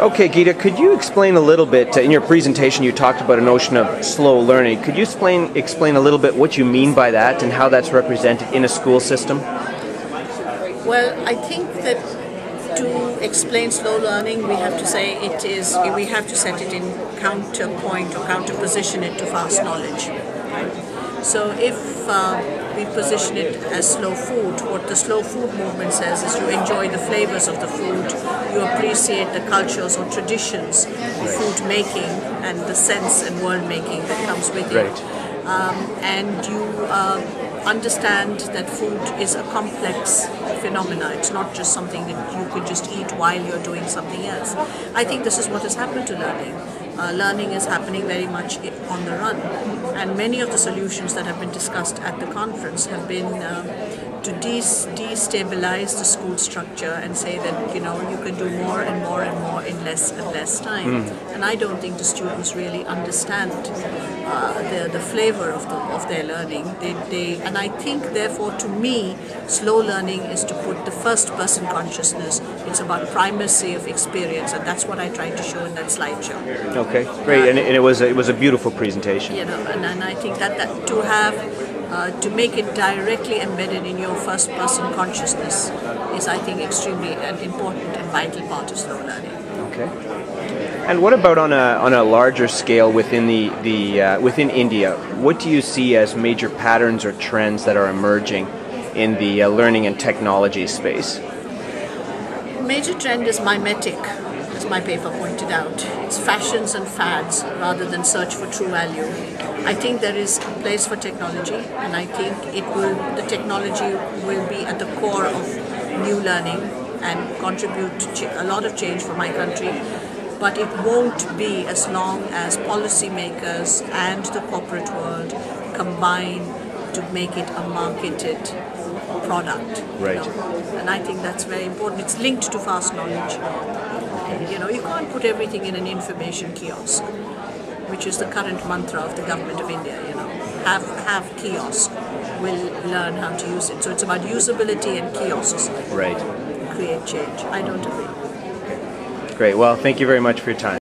Okay, Geetha, could you explain a little bit, in your presentation you talked about a notion of slow learning. Could you explain a little bit what you mean by that and how that's represented in a school system? Well, I think that to explain slow learning, we have to we have to set it in counterpoint or counterposition it to fast knowledge. Right? So if we position it as slow food, what the slow food movement says is you enjoy the flavors of the food, you appreciate the cultures or traditions of food making and the sense and world making that comes with it. Right. And you understand that food is a complex phenomena. It's not just something that you could just eat while you're doing something else. I think this is what has happened to learning. Learning is happening very much on the run, and many of the solutions that have been discussed at the conference have been to destabilize the school structure and say that you can do more and more and more in less and less time. And I don't think the students really understand the flavor of their learning. And I think therefore, to me, slow learning is to put the first person consciousness. It's about primacy of experience, and that's what I tried to show in that slideshow. Okay, great, and it was a beautiful presentation. And I think that to make it directly embedded in your first person consciousness is, I think, extremely an important and vital part of slow learning. Okay. And what about on a larger scale within within India? What do you see as major patterns or trends that are emerging in the learning and technology space? Major trend is mimetic, as my paper pointed out. It's fashions and fads rather than search for true value. I think there is a place for technology, and I think the technology will be at the core of new learning and contribute to a lot of change for my country. But it won't be as long as policymakers and the corporate world combine to make it a marketed product. Right. And I think that's very important. It's linked to fast knowledge. You can't put everything in an information kiosk, which is the current mantra of the government of India. Have kiosk, we'll learn how to use it. So it's about usability and kiosks. Right. Create change. I don't agree. Great. Well, thank you very much for your time.